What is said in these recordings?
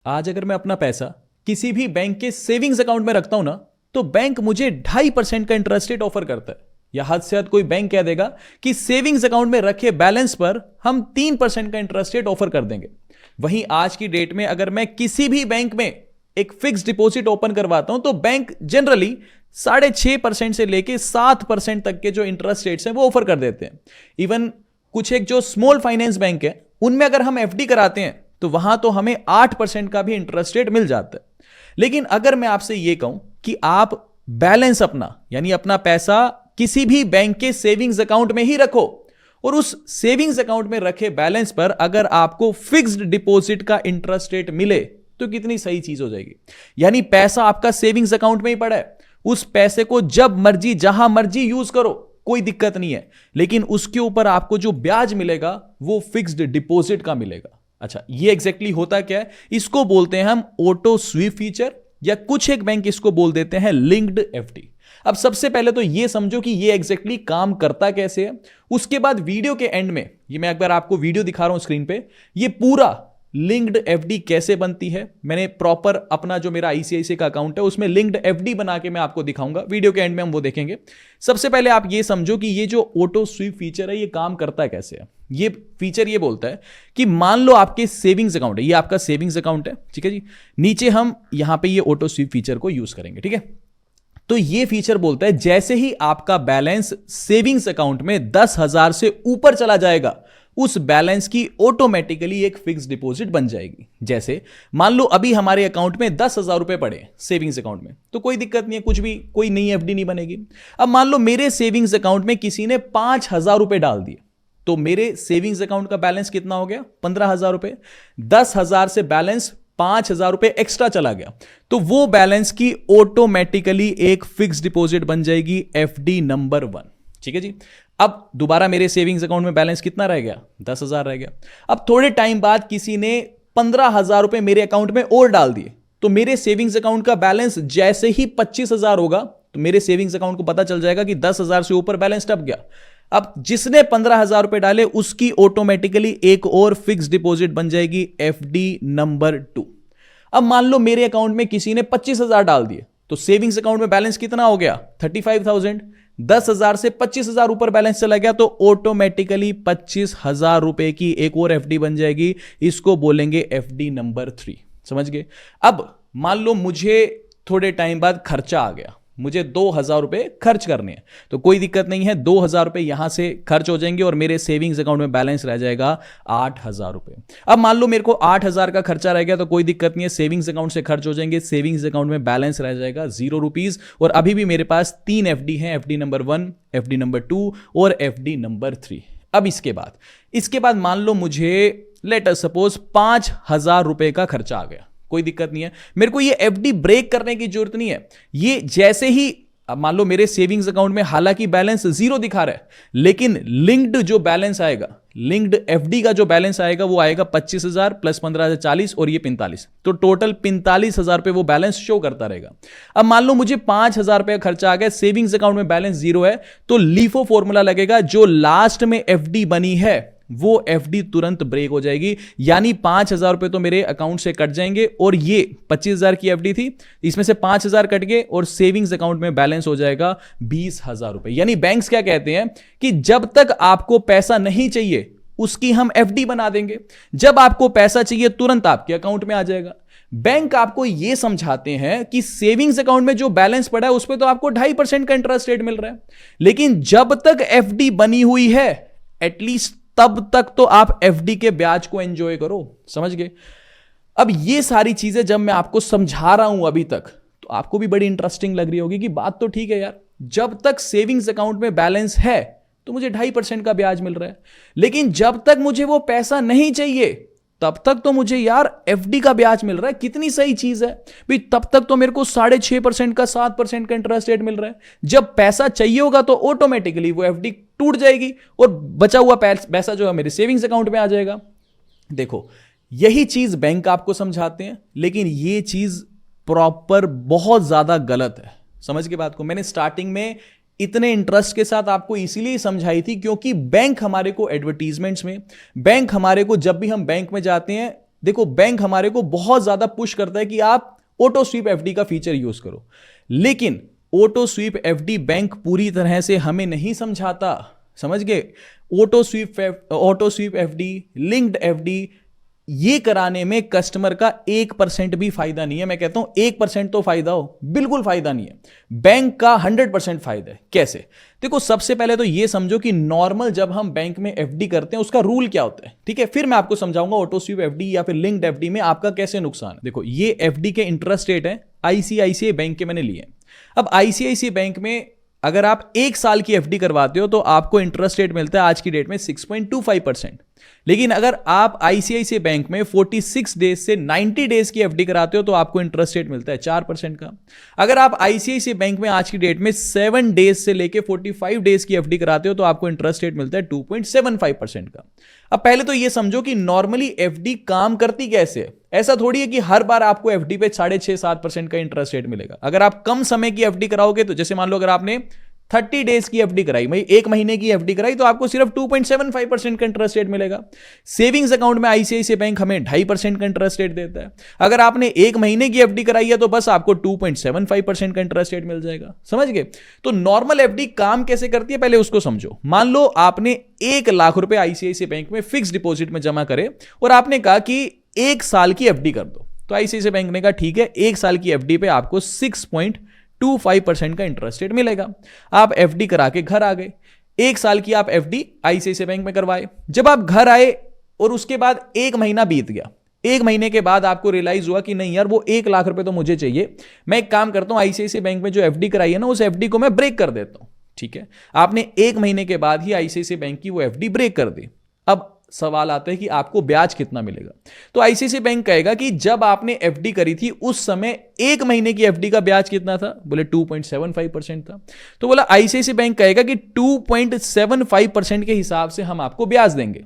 आज अगर मैं अपना पैसा किसी भी बैंक के सेविंग्स अकाउंट में रखता हूं ना, तो बैंक मुझे 2.5% का इंटरेस्ट रेट ऑफर करता है। या हद से हद कोई बैंक कह देगा कि सेविंग्स अकाउंट में रखे बैलेंस पर हम 3% का इंटरेस्ट रेट ऑफर कर देंगे। वहीं आज की डेट में अगर मैं किसी भी बैंक में एक फिक्स डिपॉजिट ओपन करवाता हूं, तो बैंक जनरली 6.5% से लेके 7% तक के जो इंटरेस्ट रेट्स हैं वो ऑफर कर देते हैं। इवन कुछ एक जो स्मॉल फाइनेंस बैंक है, उनमें अगर हम एफडी कराते हैं तो वहां तो हमें 8% का भी इंटरेस्ट रेट मिल जाता है। लेकिन अगर मैं आपसे यह कहूं कि आप बैलेंस अपना यानी अपना पैसा किसी भी बैंक के सेविंग्स अकाउंट में ही रखो, और उस सेविंग्स अकाउंट में रखे बैलेंस पर अगर आपको फिक्स्ड डिपॉजिट का इंटरेस्ट रेट मिले, तो कितनी सही चीज हो जाएगी। यानी पैसा आपका सेविंग्स अकाउंट में ही पड़ा है, उस पैसे को जब मर्जी जहां मर्जी यूज करो, कोई दिक्कत नहीं है। लेकिन उसके ऊपर आपको जो ब्याज मिलेगा वो फिक्स्ड डिपॉजिट का मिलेगा। अच्छा, ये एग्जैक्टली होता क्या है? इसको बोलते हैं हम ऑटो स्वीप फीचर, या कुछ एक बैंक इसको बोल देते हैं लिंक्ड एफडी। अब सबसे पहले तो ये समझो कि ये एग्जैक्टली काम करता कैसे है। उसके बाद वीडियो के एंड में, ये मैं एक बार आपको वीडियो दिखा रहा हूं स्क्रीन पे, ये पूरा लिंक्ड एफडी कैसे बनती है, मैंने प्रॉपर अपना जो मेरा आईसीआईसीआई का अकाउंट है उसमें लिंक्ड एफडी बना के मैं आपको दिखाऊंगा। वीडियो के एंड में हम वो देखेंगे। सबसे पहले आप ये समझो कि ये जो ऑटो स्वीप फीचर है ये काम करता है कैसे है। ये फीचर ये बोलता है कि मान लो आपके सेविंग्स अकाउंट है, ये आपका सेविंग्स अकाउंट है, ठीक है जी। नीचे हम यहां पे ये ऑटो स्वीप फीचर को यूज करेंगे, ठीक है। तो ये फीचर बोलता है जैसे ही आपका बैलेंस सेविंग्स अकाउंट में 10,000 से ऊपर चला जाएगा, उस बैलेंस की ऑटोमेटिकली एक फिक्स डिपॉजिट बन जाएगी। जैसे मान लो अभी हमारे अकाउंट में 10,000 रुपए पड़े सेविंग्स अकाउंट में, तो कोई दिक्कत नहीं है, कुछ भी कोई नई एफडी नहीं बनेगी। अब मान लो मेरे सेविंग्स अकाउंट में किसी ने 5,000 रुपए डाल दिए, तो मेरे सेविंग्स अकाउंट का बैलेंस कितना हो गया? 15,000 रुपए। 10,000 से बैलेंस 5,000 रुपए एक्स्ट्रा चला गया, तो वो बैलेंस की ऑटोमेटिकली एक फिक्स डिपॉजिट बन जाएगी, एफडी नंबर 1, ठीक है जी। अब दोबारा मेरे सेविंग्स अकाउंट में बैलेंस कितना रह गया? 10,000 रह गया। अब थोड़े टाइम बाद किसी ने 15,000 रुपए मेरे अकाउंट में और डाल दिए, तो मेरे सेविंग्स अकाउंट का बैलेंस जैसे ही 25,000 होगा, तो मेरे सेविंग्स अकाउंट को पता चल जाएगा कि 10,000 से ऊपर बैलेंस टप गया। अब जिसने 15,000 रुपए डाले उसकी ऑटोमेटिकली एक और फिक्स डिपॉजिट बन जाएगी, एफडी नंबर 2। अब मान लो मेरे अकाउंट में किसी ने 25,000 डाल दिए, तो सेविंग्स अकाउंट में बैलेंस कितना हो गया? 35,000। 10,000 से 25,000 ऊपर बैलेंस चला गया, तो ऑटोमेटिकली 25,000 रुपए की एक और एफडी बन जाएगी। इसको बोलेंगे एफडी नंबर 3। समझ गए? अब मान लो मुझे थोड़े टाइम बाद खर्चा आ गया, मुझे 2,000 रुपए खर्च करने हैं, तो कोई दिक्कत नहीं है, 2,000 रुपए यहां से खर्च हो जाएंगे और मेरे सेविंग्स अकाउंट में बैलेंस रह जाएगा 8,000 रुपए। अब मान लो मेरे को 8,000 का खर्चा रह गया, तो कोई दिक्कत नहीं है, सेविंग्स अकाउंट से खर्च हो जाएंगे, सेविंग्स अकाउंट में बैलेंस रह जाएगा 0 रुपीज। और अभी भी मेरे पास 3 एफडी हैं, एफडी नंबर 1, एफडी नंबर 2 और एफडी नंबर 3। अब इसके बाद मान लो मुझे लेट अस सपोज 5,000 रुपए का खर्चा आ गया, कोई दिक्कत नहीं है, मेरे को ये एफडी ब्रेक करने की जरूरत नहीं है। ये जैसे ही मान लो मेरे सेविंग्स अकाउंट में हालांकि बैलेंस 0 दिखा रहा है, लेकिन लिंक्ड जो बैलेंस आएगा, लिंक्ड एफडी का जो बैलेंस आएगा वो आएगा 25,000 प्लस 15,000 40 और ये 45, तो टोटल 45,000 पे वो बैलेंस शो करता रहेगा। अब मान लो मुझे 5,000 रुपए खर्चा आ गया, सेविंग्स अकाउंट में बैलेंस 0 है, तो लीफो फॉर्मूला लगेगा, जो लास्ट में एफडी बनी है वो एफडी तुरंत ब्रेक हो जाएगी। यानी 5,000 रुपए तो मेरे अकाउंट से कट जाएंगे, और ये 25,000 की एफडी थी, इसमें से 5,000 कट गए और सेविंग्स अकाउंट में बैलेंस हो जाएगा 20,000 रुपए। यानी बैंक्स क्या कहते हैं कि जब तक आपको पैसा नहीं चाहिए उसकी हम एफडी बना देंगे, जब आपको पैसा चाहिए तुरंत आपके अकाउंट में आ जाएगा। बैंक आपको यह समझाते हैं कि सेविंग्स अकाउंट में जो बैलेंस पड़ा है उस पर तो आपको 2.5% का इंटरेस्ट रेट मिल रहा है, लेकिन जब तक एफडी बनी हुई है एटलीस्ट तब तक तो आप एफडी के ब्याज को एंजॉय करो। समझ गए? अब ये सारी चीजें जब मैं आपको समझा रहा हूं अभी तक, तो आपको भी बड़ी इंटरेस्टिंग लग रही होगी कि बात तो ठीक है यार, जब तक सेविंग्स अकाउंट में बैलेंस है तो मुझे 2.5% का ब्याज मिल रहा है, लेकिन जब तक मुझे वो पैसा नहीं चाहिए तब तक तो मुझे यार एफडी का ब्याज मिल रहा है। कितनी सही चीज है भाई, तब तक तो मेरे को 6.5% का 7% का इंटरेस्ट रेट मिल रहा है। जब पैसा चाहिए होगा तो ऑटोमेटिकली वो एफडी टूट जाएगी और बचा हुआ पैसा जो है मेरे सेविंग्स अकाउंट में आ जाएगा। देखो, यही चीज बैंक आपको समझाते हैं, लेकिन ये चीज प्रॉपर बहुत ज्यादा गलत है। समझ के बात को? मैंने स्टार्टिंग में इतने इंटरेस्ट के साथ आपको इसीलिए समझाई थी क्योंकि बैंक हमारे को एडवर्टीजमेंट्स में, बैंक हमारे को जब भी हम बैंक में जाते हैं देखो बैंक हमारे को बहुत ज्यादा पुश करता है कि आप ऑटो स्वीप एफडी का फीचर यूज करो, लेकिन ऑटो स्वीप एफडी बैंक पूरी तरह से हमें नहीं समझाता, समझ गए। Auto SVEEP FD, linked FD, ये कराने में कस्टमर का 1% भी फायदा नहीं है। मैं कहता हूं 1% तो फायदा हो, बिल्कुल फायदा नहीं है। बैंक का 100% फायदा है। कैसे? देखो, सबसे पहले तो ये समझो कि नॉर्मल जब हम बैंक में एफडी करते हैं उसका रूल क्या होता है, ठीक है। फिर मैं आपको समझाऊंगा ऑटो स्वीप एफडी या फिर लिंक्ड एफडी में आपका कैसे नुकसान है। देखो, ये एफडी के इंटरेस्ट रेट है आईसीआईसीआई बैंक के मैंने लिए। अब आईसीआईसीआई बैंक में अगर आप 1 साल की एफडी करवाते हो तो आपको इंटरेस्ट रेट मिलता है आज की डेट में 6.25%। लेकिन अगर आप आईसीआईसीआई बैंक में 46 डेज से 90 डेज की एफडी कराते हो तो आपको इंटरेस्ट रेट मिलता है 4% का। अगर आप आईसीआईसीआई बैंक में आज की डेट में 7 डेज से लेके 45 डेज की एफडी कराते हो तो आपको इंटरेस्ट रेट मिलता है 2.75% का। अब पहले तो ये समझो कि नॉर्मली एफडी काम करती कैसे है। ऐसा थोड़ी है कि हर बार आपको एफडी पे 6.5-7% का इंटरेस्ट रेट मिलेगा। अगर आप कम समय की एफडी कराओगे तो जैसे मान लो अगर आपने 30 डेज की एफडी कराई, भाई 1 महीने की एफडी कराई, तो आपको सिर्फ 2.75% का इंटरेस्ट रेट मिलेगा। सेविंग्स अकाउंट में आईसीआईसीआई बैंक हमें 2.5% का इंटरेस्ट रेट देता है। अगर आपने 1 महीने की एफडी कराई है तो बस आपको 2.75% का इंटरेस्ट रेट मिल जाएगा, समझ गए। तो नॉर्मल एफडी काम कैसे करती है पहले उसको समझो। मान लो आपने 1 लाख रुपए आईसीआईसीआई बैंक में फिक्स डिपॉजिट में जमा करे और आपने कहा कि 1 साल की एफडी कर दो, तो आईसीआईसीआई बैंक ने कहा ठीक है, 1 साल की एफडी पे आपको 6.25% का इंटरेस्ट रेट मिलेगा। आप एफडी करा के घर आ गए, 1 साल की आप एफडी आईसीआईसीआई बैंक में करवाए। जब आप घर आए और उसके बाद 1 महीना बीत गया, 1 महीने के बाद आपको रियलाइज हुआ कि नहीं यार, वो 1 लाख रुपए तो मुझे चाहिए, मैं एक काम करता हूं, आईसीआईसीआई बैंक में जो एफडी कराई है ना, उस एफडी को मैं ब्रेक कर देता हूं, ठीक है। आपने 1 महीने के बाद ही आईसीआईसीआई बैंक की वो एफडी ब्रेक कर दी। अब सवाल आता है कि आपको ब्याज कितना मिलेगा। तो आईसीआईसीआई बैंक कहेगा कि जब आपने एफडी करी थी उस समय 1 महीने की एफडी का ब्याज कितना था, बोले 2.75% था। तो बोला आईसीआईसीआई बैंक कहेगा कि 2.75% के हिसाब से हम आपको ब्याज देंगे।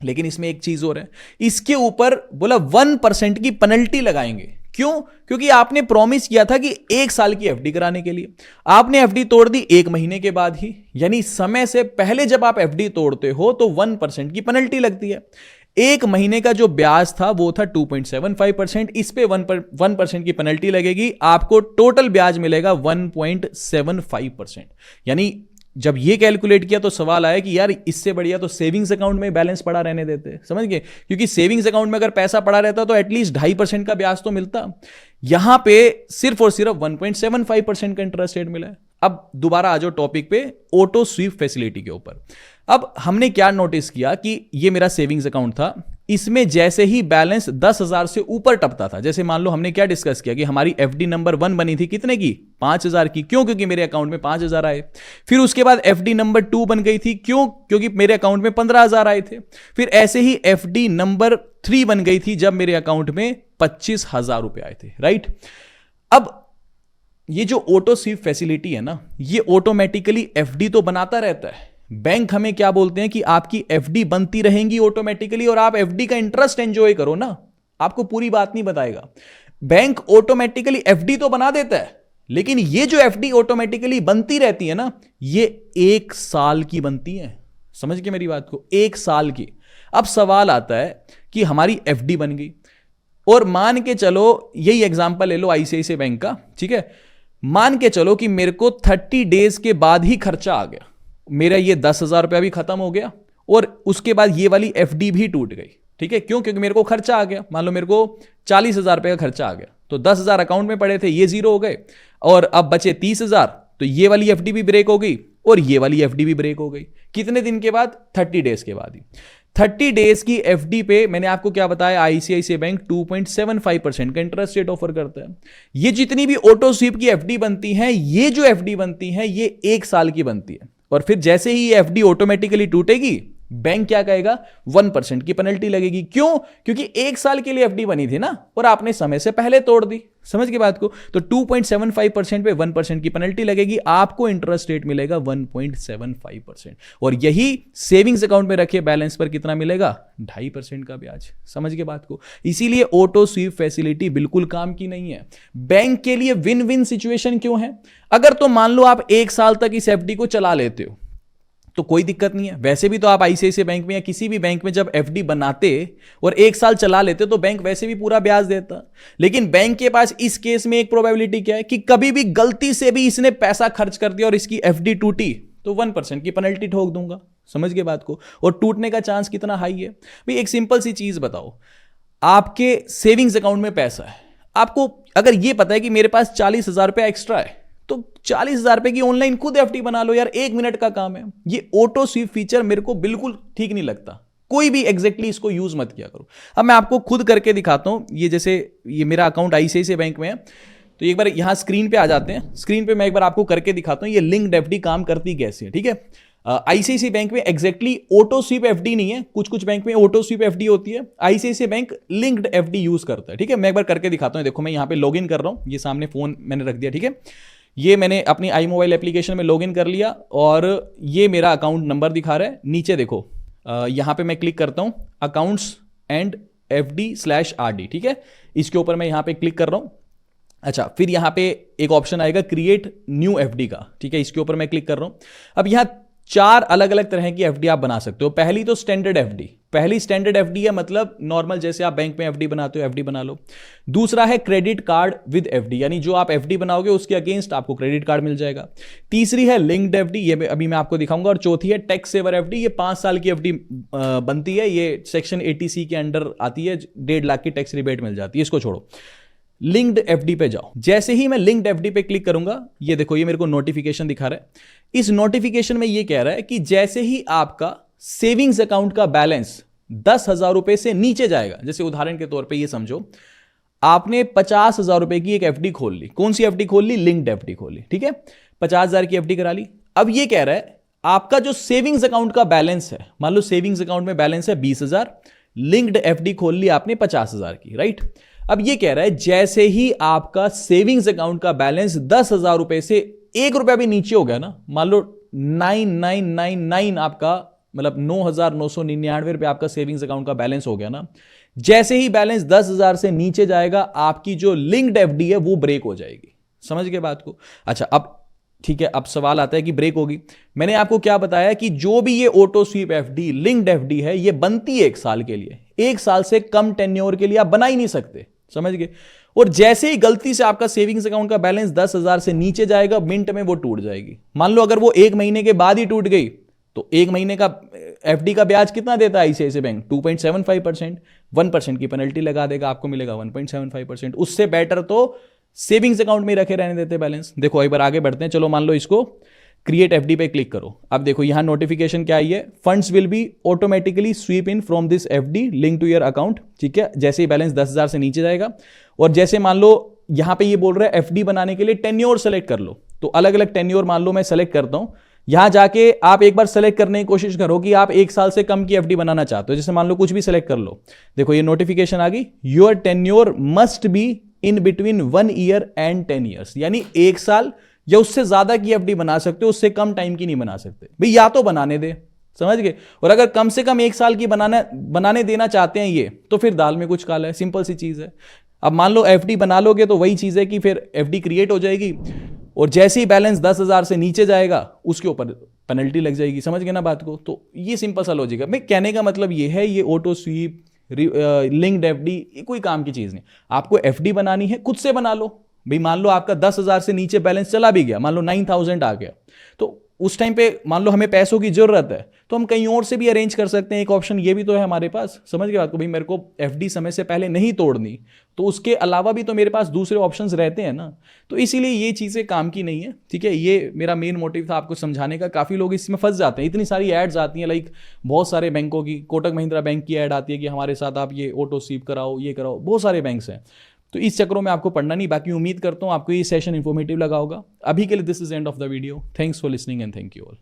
लेकिन इसमें एक चीज और है, इसके ऊपर बोला 1% की पेनल्टी लगाएंगे। क्यों? क्योंकि आपने प्रॉमिस किया था कि 1 साल की एफडी कराने के लिए, आपने एफडी तोड़ दी 1 महीने के बाद ही, यानी समय से पहले जब आप एफडी तोड़ते हो तो 1% की पेनल्टी लगती है। 1 महीने का जो ब्याज था वो था 2.75%, इस पे 1% की पेनल्टी लगेगी, आपको टोटल ब्याज मिलेगा 1.75%। यानी जब ये कैलकुलेट किया तो सवाल आया कि यार इससे बढ़िया तो सेविंग्स अकाउंट में बैलेंस पड़ा रहने देते, समझ गए। क्योंकि सेविंग्स अकाउंट में अगर पैसा पड़ा रहता तो एटलीस्ट 2.5% का ब्याज तो मिलता। यहां पे सिर्फ और सिर्फ 1.75% का इंटरेस्ट रेट मिला है। अब दोबारा आ जाओ टॉपिक पे, ऑटो स्वीप फैसिलिटी के ऊपर। अब हमने क्या नोटिस किया कि ये मेरा सेविंग्स अकाउंट था, इसमें जैसे ही बैलेंस 10,000 से ऊपर टपता था, जैसे मान लो हमने क्या डिस्कस किया कि हमारी एफडी नंबर 1 बनी थी कितने की, 5,000 की। क्यों? क्योंकि मेरे अकाउंट में 5,000 आए। फिर उसके बाद एफडी नंबर 2 बन गई थी, क्यों? क्योंकि मेरे अकाउंट में 15,000 आए थे। फिर ऐसे ही एफडी नंबर 3 बन गई थी जब मेरे अकाउंट में 25,000 रुपए आए थे, राइट। अब ये जो ऑटो स्वीप फैसिलिटी है ना, ये ऑटोमेटिकली एफडी तो बनाता रहता है। बैंक हमें क्या बोलते हैं कि आपकी एफडी बनती रहेंगी ऑटोमेटिकली और आप एफडी का इंटरेस्ट एंजॉय करो ना, आपको पूरी बात नहीं बताएगा। बैंक ऑटोमेटिकली एफडी तो बना देता है, लेकिन ये जो एफडी ऑटोमेटिकली बनती रहती है ना, ये 1 साल की बनती है। समझ के मेरी बात को, 1 साल की। अब सवाल आता है कि हमारी एफडी बन गई और मान के चलो, यही एग्जांपल ले लो आईसीआईसीआई बैंक का, ठीक है। मान के चलो कि मेरे को 30 डेज के बाद ही खर्चा आ गया, मेरा ये 10,000 रुपया भी खत्म हो गया और उसके बाद ये वाली एफडी भी टूट गई, ठीक है। क्यों? क्योंकि मेरे को खर्चा आ गया। मान लो मेरे को 40,000 रुपये का खर्चा आ गया, तो 10,000 अकाउंट में पड़े थे, ये 0 हो गए और अब बचे 30,000, तो ये वाली एफडी भी ब्रेक हो गई और ये वाली एफडी भी ब्रेक हो गई। कितने दिन के बाद? 30 डेज के बाद ही। 30 डेज की एफडी पे मैंने आपको क्या बताया, आईसीआईसीआई बैंक 2.75% का इंटरेस्ट रेट ऑफर करता है। ये जितनी भी ऑटो स्वीप की एफडी बनती हैं, ये जो एफडी बनती हैं ये 1 साल की बनती है। और फिर जैसे ही ये एफडी ऑटोमेटिकली टूटेगी, बैंक क्या कहेगा, 1% की पेनल्टी लगेगी। क्यों? क्योंकि 1 साल के लिए एफडी बनी थी ना और आपने समय से पहले तोड़ दी। समझ के बात को। तो 2.75% पे 1% की पेनल्टी लगेगी, आपको इंटरेस्ट रेट मिलेगा 1.75%। और यही सेविंग्स अकाउंट में रखे बैलेंस पर कितना मिलेगा, 2.5% का ब्याज। समझ के बात को। इसीलिए ऑटो स्वीप फैसिलिटी बिल्कुल काम की नहीं है। बैंक के लिए विन विन सिचुएशन क्यों है? अगर तो मान लो आप 1 साल तक इस एफडी को चला लेते हो, तो कोई दिक्कत नहीं है। वैसे भी तो आप आईसीआईसीआई बैंक में या किसी भी बैंक में जब एफडी बनाते और 1 साल चला लेते तो बैंक वैसे भी पूरा ब्याज देता। लेकिन बैंक के पास इस केस में एक प्रोबेबिलिटी क्या है कि कभी भी गलती से भी इसने पैसा खर्च कर दिया और इसकी एफडी टूटी तो 1% की पेनल्टी ठोक दूंगा। समझ गए बात को? और टूटने का चांस कितना हाई है भाई? एक सिंपल सी चीज बताओ, आपके सेविंग्स अकाउंट में पैसा है, आपको अगर ये पता है कि मेरे पास 40,000 रुपया एक्स्ट्रा है तो 40,000 रुपए की ऑनलाइन खुद एफडी बना लो यार, 1 मिनट का काम है। ये ऑटो स्वीप फीचर मेरे को बिल्कुल ठीक नहीं लगता, कोई भी एग्जैक्टली इसको यूज मत किया करो। अब मैं आपको खुद करके दिखाता हूं। ये जैसे ये मेरा अकाउंट आईसीआईसीआई बैंक में है, तो एक बार यहां स्क्रीन पे आ जाते हैं। स्क्रीन पे मैं एक बार आपको करके दिखाता हूं ये लिंक्ड एफडी काम करती कैसे है, ठीक है। आईसीआईसीआई बैंक में एग्जैक्टली ऑटो स्वीप एफडी नहीं है, कुछ कुछ बैंक में ऑटो स्वीप एफडी होती है, ICICI bank linked FD use करता है, ठीक है। मैं एक बार करके दिखाता हूं। देखो मैं यहां पे लॉगिन कर रहा हूं, ये सामने फोन मैंने रख दिया, ठीक है। ये मैंने अपनी आई मोबाइल एप्लीकेशन में लॉगिन कर लिया और ये मेरा अकाउंट नंबर दिखा रहा है। नीचे देखो यहां पे मैं क्लिक करता हूं अकाउंट्स एंड FD/RD, ठीक है। इसके ऊपर मैं यहां पे क्लिक कर रहा हूं। अच्छा, फिर यहां पे एक ऑप्शन आएगा क्रिएट न्यू एफडी का, ठीक है। इसके ऊपर मैं क्लिक कर रहा हूं। अब यहां 4 अलग अलग तरह की एफडी आप बना सकते हो। पहली तो स्टैंडर्ड एफडी, पहली स्टैंडर्ड एफडी है, मतलब नॉर्मल जैसे आप बैंक में एफडी बनाते हो एफडी बना लो। दूसरा है क्रेडिट कार्ड विद एफडी, यानी जो आप एफडी बनाओगे उसके अगेंस्ट आपको क्रेडिट कार्ड मिल जाएगा। तीसरी है लिंक्ड एफडी, ये अभी मैं आपको दिखाऊंगा। और चौथी है टैक्स सेवर एफडी, ये 5 साल की एफडी बनती है, ये सेक्शन 80C के अंडर आती है, 1.5 लाख की टैक्स रिबेट मिल जाती है। इसको छोड़ो, लिंक्ड एफडी पे जाओ। जैसे ही मैं लिंक्ड एफडी पे क्लिक करूंगा, ये देखो ये मेरे को नोटिफिकेशन दिखा रहा है। इस नोटिफिकेशन में ये कह रहा है कि जैसे ही आपका सेविंग्स अकाउंट का बैलेंस 10,000 रुपए से नीचे जाएगा, जैसे उदाहरण के तौर पे ये समझो आपने 50,000 रुपए की एक एफडी खोल ली। कौन सी एफडी खोल ली? लिंक्ड एफडी खोल ली, ठीक है। 50,000 की एफडी करा ली। अब ये कह रहा है आपका जो सेविंग्स अकाउंट का बैलेंस है, मान लो सेविंग्स अकाउंट में बैलेंस है 20,000, लिंक्ड एफडी खोल ली आपने 50,000 की, राइट। अब ये कह रहा है जैसे ही आपका सेविंग्स अकाउंट का बैलेंस 10,000 रुपए से 1 रुपया भी नीचे हो गया ना, मान लो 9,999 आपका मतलब 9,999 रुपए आपका सेविंग्स अकाउंट का बैलेंस हो गया ना, जैसे ही बैलेंस 10,000 से नीचे जाएगा आपकी जो लिंक्ड एफडी है वो ब्रेक हो जाएगी। समझ गए बात को? अच्छा, अब ठीक है, अब सवाल आता है कि ब्रेक होगी। मैंने आपको क्या बताया कि जो भी ये auto SVEEP FD, linked FD है, ये बनती है 1 साल के लिए। 1 साल से कम टेन्योर के लिए आप बना ही नहीं सकते। समझ गए? और जैसे ही गलती से आपका सेविंग्स अकाउंट का बैलेंस 10,000 से नीचे जाएगा, मिनट में वो टूट जाएगी। मान लो अगर वो 1 महीने के बाद ही टूट गई तो 1 महीने का एफडी का ब्याज कितना देता है आईसीआईसीआई बैंक? 2.75%। 1% की पेनल्टी लगा देगा, आपको मिलेगा 1.75%। उससे बेटर तो सेविंग्स अकाउंट में रखे रहने देते बैलेंस। देखो एक बार आगे बढ़ते हैं। चलो मान लो इसको क्रिएट एफडी पे क्लिक करो। अब देखो यहां नोटिफिकेशन क्या आई है, funds will be automatically sweep in from this FD link to your account, ठीक है। जैसे ही बैलेंस 10,000 से नीचे जाएगा, और जैसे मान लो यहां पे ये बोल रहा है एफडी बनाने के लिए टेन्योर सेलेक्ट कर लो, तो अलग अलग टेन्योर मान लो मैं सेलेक्ट करता हूं। यहां जाके आप एक बार सेलेक्ट करने की कोशिश करो कि आप 1 साल से कम की एफडी बनाना चाहते हो। जैसे मान लो कुछ भी सेलेक्ट कर लो, देखो ये नोटिफिकेशन आ गई, your tenure must be in between 1 year and 10 years, यानी 1 साल या उससे ज्यादा की एफडी बना सकते हो, उससे कम टाइम की नहीं बना सकते। भाई या तो बनाने दे, समझ गए। और अगर कम से कम 1 साल की बनाने देना चाहते हैं ये, तो फिर दाल में कुछ काला है, सिंपल सी चीज है। अब मान लो एफडी बना लोगे तो वही चीज है कि फिर एफडी क्रिएट हो जाएगी और जैसे ही बैलेंस 10,000 से नीचे जाएगा उसके ऊपर पेनल्टी लग जाएगी। समझ गए ना बात को? तो ये सिंपल सा लॉजिक है। मैं कहने का मतलब ये है, ये ऑटो स्वीप, लिंक्ड एफडी, ये कोई काम की चीज नहीं। आपको एफडी बनानी है खुद से बना लो। भाई मान लो आपका 10,000 से नीचे बैलेंस चला भी गया, मान लो 9,000 आ गया, तो उस टाइम पे मान लो हमें पैसों की जरूरत है तो हम कहीं और से भी अरेंज कर सकते हैं। एक ऑप्शन ये भी तो है हमारे पास। समझ गए बात को? भाई मेरे को एफडी समय से पहले नहीं तोड़नी, तो उसके अलावा भी तो मेरे पास दूसरे ऑप्शंस रहते हैं ना। तो इसीलिए ये चीज़ें काम की नहीं है, ठीक है। ये मेरा मेन मोटिव था आपको समझाने का। काफ़ी लोग इसमें फंस जाते हैं, इतनी सारी एड्स आती हैं, लाइक बहुत सारे बैंकों की, कोटक महिंद्रा बैंक की ऐड आती है कि हमारे साथ आप ये ऑटो स्वीप कराओ, ये कराओ, बहुत सारे बैंक्स हैं। तो इस चक्रों में आपको पढ़ना नहीं। बाकी उम्मीद करता हूँ आपको ये सेशन इन्फॉर्मेटिव लगा होगा। अभी के लिए this is end of the video. Thanks for listening and thank you all.